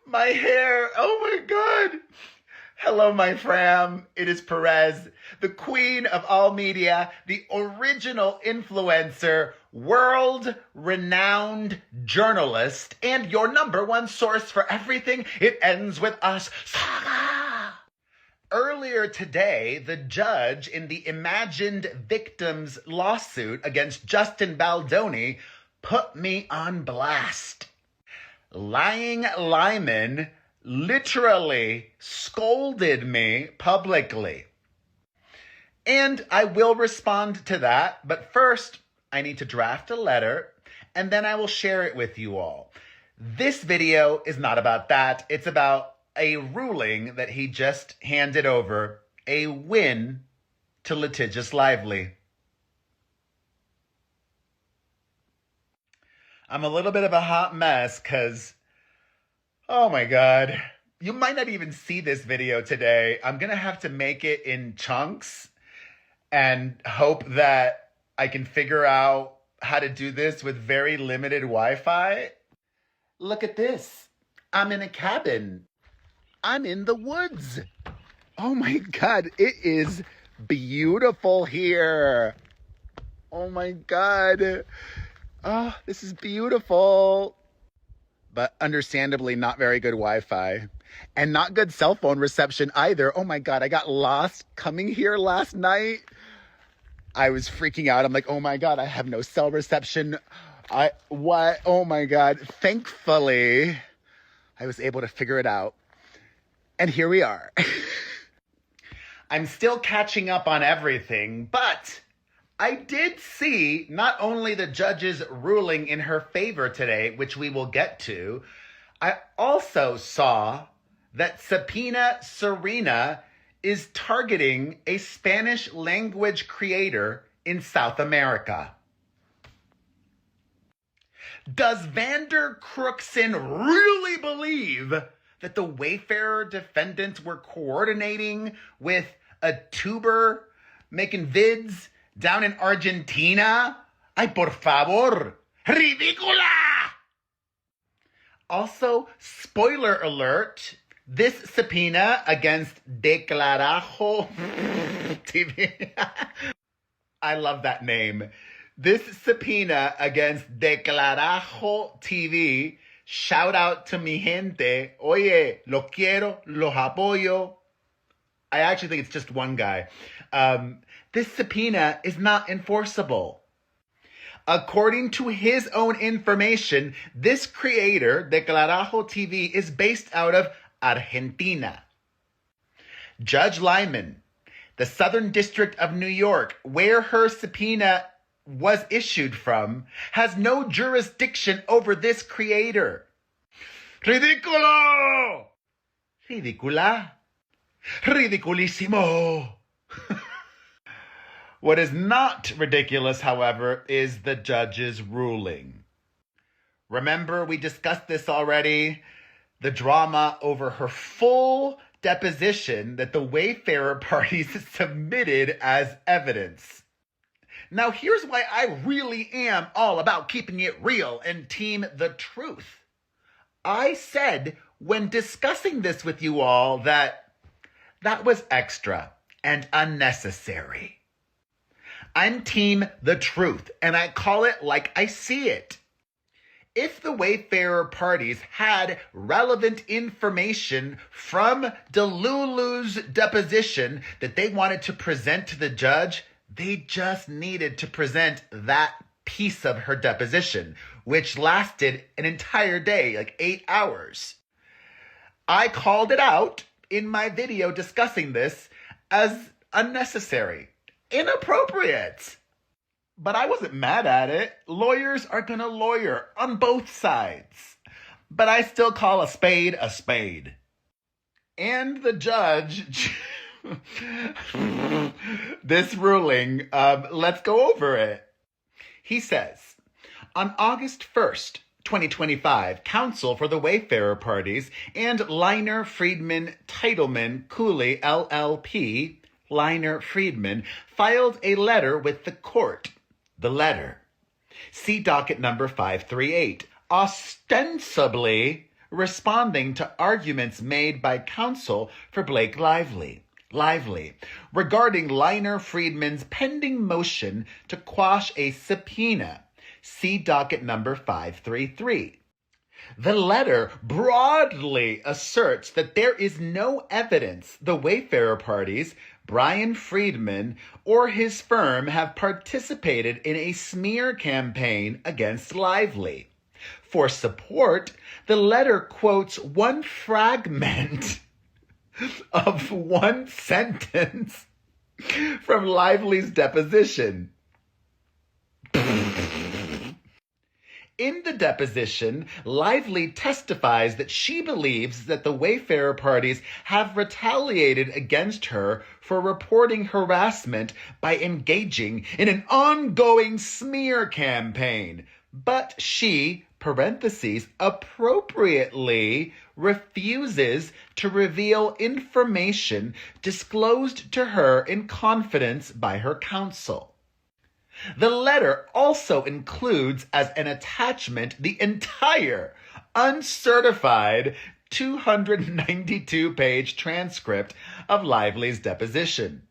My hair. Oh my God. Hello, my fram. It is Perez, the queen of all media, the original influencer, world-renowned journalist, and your number one source for everything It Ends With Us saga. Earlier today, the judge in the imagined victims lawsuit against Justin Baldoni put me on blast. Lying Lyman literally scolded me publicly. And I will respond to that, but first I need to draft a letter and then I will share it with you all. This video is not about that. It's about a ruling that he just handed over, a win to Litigious Lively. I'm a little bit of a hot mess because, oh my God, you might not even see this video today. I'm going to have to make it in chunks and hope that I can figure out how to do this with very limited Wi-Fi. Look at this. I'm in a cabin. I'm in the woods. Oh my God, it is beautiful here. Oh my God. Oh, this is beautiful. But understandably not very good Wi-Fi and not good cell phone reception either. Oh my God, I got lost coming here last night. I was freaking out. I'm like, oh my God, I have no cell reception. What? Oh my God. Thankfully, I was able to figure it out. And here we are. I'm still catching up on everything, but I did see not only the judge's ruling in her favor today, which we will get to, I also saw that Subpoena Serena is targeting a Spanish language creator in South America. Does Vander Crookson really believe that the Wayfarer defendants were coordinating with a tuber making vids down in Argentina? Ay, por favor. Ridícula! Also, spoiler alert, this subpoena against Declarajo TV. I love that name. This subpoena against Declarajo TV, shout out to mi gente. Oye, lo quiero, los apoyo. I actually think it's just one guy. This subpoena is not enforceable. According to his own information, this creator, Declarajo TV, is based out of Argentina. Judge Lyman, the Southern District of New York, where her subpoena was issued from, has no jurisdiction over this creator. Ridículo! Ridícula. Ridiculissimo. What is not ridiculous, however, is the judge's ruling. Remember, we discussed this already, the drama over her full deposition that the Wayfarer parties submitted as evidence. Now, here's why I really am all about keeping it real and team the truth. I said when discussing this with you all that was extra and unnecessary. I'm team the truth, and I call it like I see it. If the Wayfarer parties had relevant information from Delulu's deposition that they wanted to present to the judge, they just needed to present that piece of her deposition, which lasted an entire day, like 8 hours. I called it out in my video discussing this as unnecessary, inappropriate. But I wasn't mad at it. Lawyers are gonna lawyer on both sides. But I still call a spade a spade. And the judge, this ruling, let's go over it. He says, on August 1st, 2025, counsel for the Wayfarer parties and Liner Friedman Titleman Cooley LLP, Liner Friedman, filed a letter with the court. The letter, see docket number 538, ostensibly responding to arguments made by counsel for Blake Lively regarding Liner Friedman's pending motion to quash a subpoena. See docket number 533. The letter broadly asserts that there is no evidence the Wayfarer parties, Brian Friedman, or his firm have participated in a smear campaign against Lively. For support, the letter quotes one fragment of one sentence from Lively's deposition. In the deposition, Lively testifies that she believes that the Wayfarer parties have retaliated against her for reporting harassment by engaging in an ongoing smear campaign. But she, appropriately, refuses to reveal information disclosed to her in confidence by her counsel. The letter also includes as an attachment the entire uncertified 292-page transcript of Lively's deposition.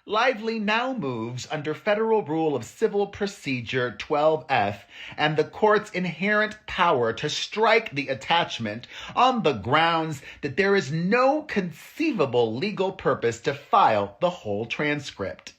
Lively now moves under Federal Rule of Civil Procedure 12F and the court's inherent power to strike the attachment on the grounds that there is no conceivable legal purpose to file the whole transcript.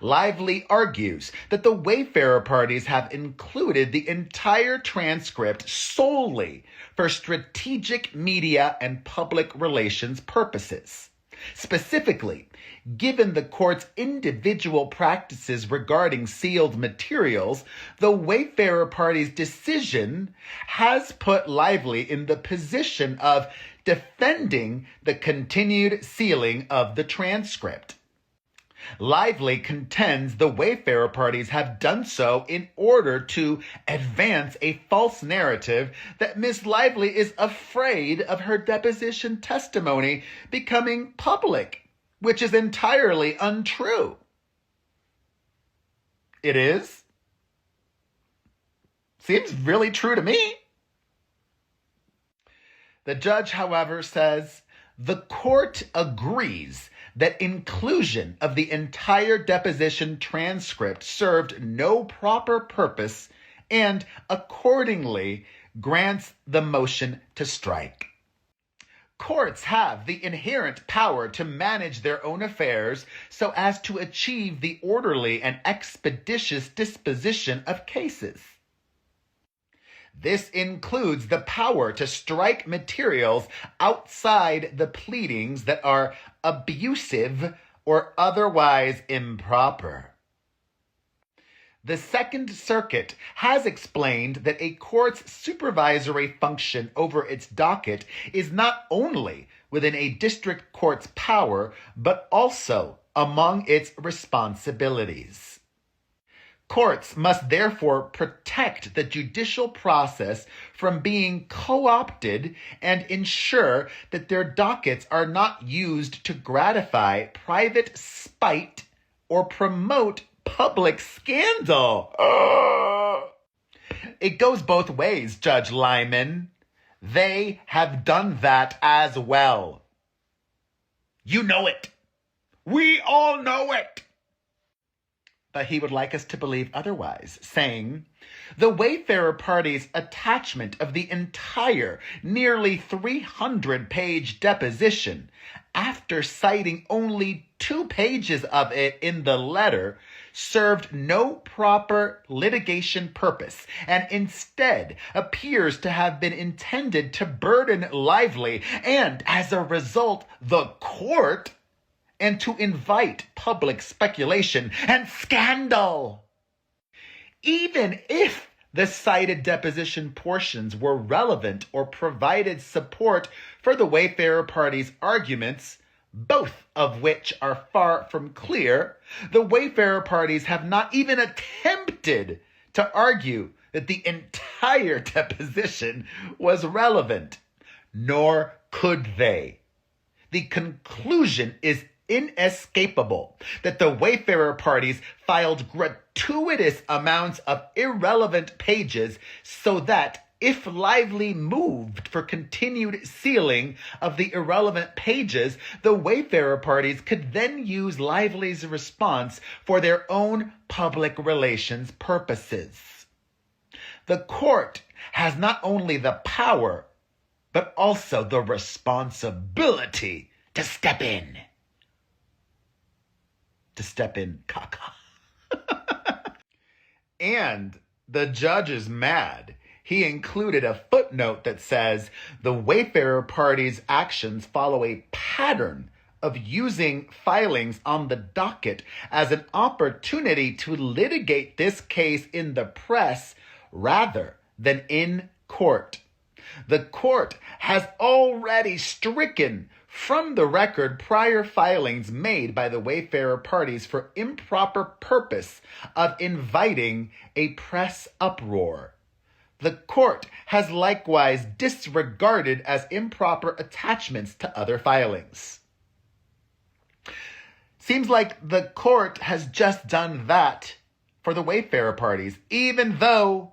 Lively argues that the Wayfarer parties have included the entire transcript solely for strategic media and public relations purposes. Specifically, given the court's individual practices regarding sealed materials, the Wayfarer party's decision has put Lively in the position of defending the continued sealing of the transcript. Lively contends the Wayfarer parties have done so in order to advance a false narrative that Miss Lively is afraid of her deposition testimony becoming public, which is entirely untrue. It is? Seems really true to me. The judge, however, says the court agrees that inclusion of the entire deposition transcript served no proper purpose and accordingly grants the motion to strike. Courts have the inherent power to manage their own affairs so as to achieve the orderly and expeditious disposition of cases. This includes the power to strike materials outside the pleadings that are abusive or otherwise improper. The Second Circuit has explained that a court's supervisory function over its docket is not only within a district court's power, but also among its responsibilities. Courts must therefore protect the judicial process from being co-opted and ensure that their dockets are not used to gratify private spite or promote public scandal. It goes both ways, Judge Lyman. They have done that as well. You know it. We all know it. But he would like us to believe otherwise, saying, the Wayfarer party's attachment of the entire nearly 300-page deposition, after citing only 2 pages of it in the letter, served no proper litigation purpose and instead appears to have been intended to burden Lively and, as a result, the court, and to invite public speculation and scandal. Even if the cited deposition portions were relevant or provided support for the Wayfarer party's arguments, both of which are far from clear, the Wayfarer parties have not even attempted to argue that the entire deposition was relevant, nor could they. The conclusion is inescapable that the Wayfarer parties filed gratuitous amounts of irrelevant pages so that If Lively moved for continued sealing of the irrelevant pages, the Wayfarer parties could then use Lively's response for their own public relations purposes. The court has not only the power, but also the responsibility to step in. To step in, caca. And the judge is mad. He included a footnote that says the Wayfarer party's actions follow a pattern of using filings on the docket as an opportunity to litigate this case in the press rather than in court. The court has already stricken from the record prior filings made by the Wayfarer parties for improper purpose of inviting a press uproar. The court has likewise disregarded as improper attachments to other filings. Seems like the court has just done that for the Wayfarer parties, even though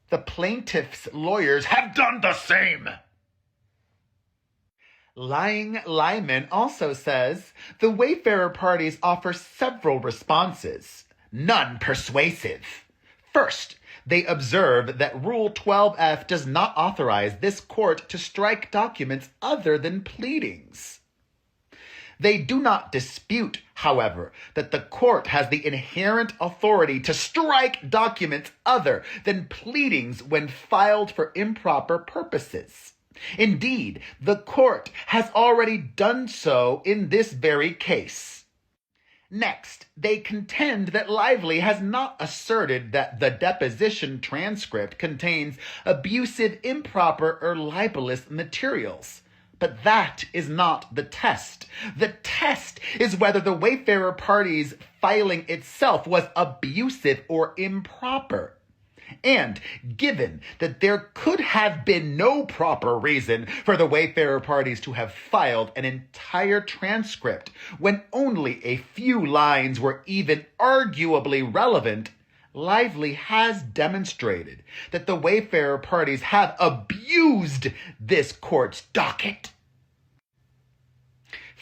the plaintiff's lawyers have done the same. Lying Lyman also says the Wayfarer parties offer several responses, none persuasive. First, they observe that Rule 12F does not authorize this court to strike documents other than pleadings. They do not dispute, however, that the court has the inherent authority to strike documents other than pleadings when filed for improper purposes. Indeed, the court has already done so in this very case. Next, they contend that Lively has not asserted that the deposition transcript contains abusive, improper, or libelous materials. But that is not the test. The test is whether the Wayfarer party's filing itself was abusive or improper. And given that there could have been no proper reason for the Wayfarer parties to have filed an entire transcript when only a few lines were even arguably relevant, Lively has demonstrated that the Wayfarer parties have abused this court's docket.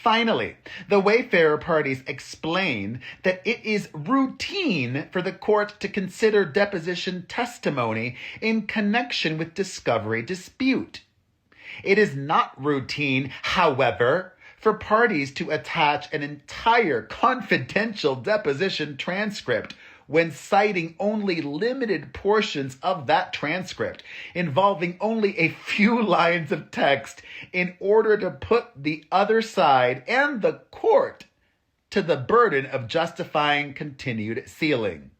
Finally, the Wayfarer parties explain that it is routine for the court to consider deposition testimony in connection with discovery dispute. It is not routine, however, for parties to attach an entire confidential deposition transcript when citing only limited portions of that transcript, involving only a few lines of text in order to put the other side and the court to the burden of justifying continued sealing.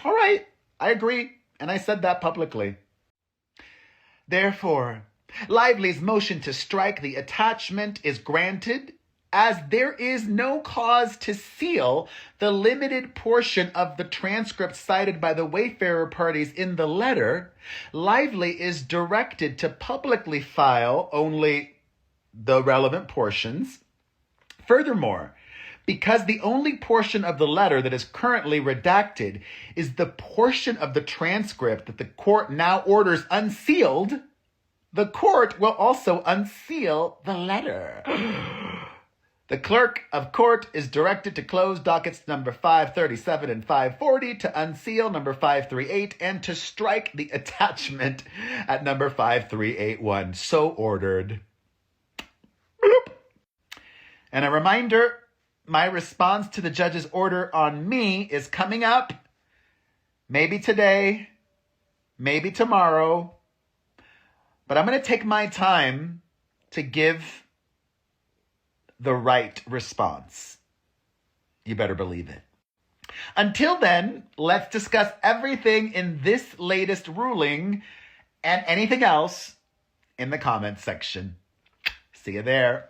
All right, I agree, and I said that publicly. Therefore, Lively's motion to strike the attachment is granted, as there is no cause to seal the limited portion of the transcript cited by the Wayfarer parties in the letter. Lively is directed to publicly file only the relevant portions. Furthermore, because the only portion of the letter that is currently redacted is the portion of the transcript that the court now orders unsealed, the court will also unseal the letter. The clerk of court is directed to close dockets number 537 and 540, to unseal number 538, and to strike the attachment at number 5381. So ordered. Bloop. And a reminder, my response to the judge's order on me is coming up. Maybe today, maybe tomorrow. But I'm going to take my time to give the right response. You better believe it. Until then, let's discuss everything in this latest ruling and anything else in the comments section. See you there.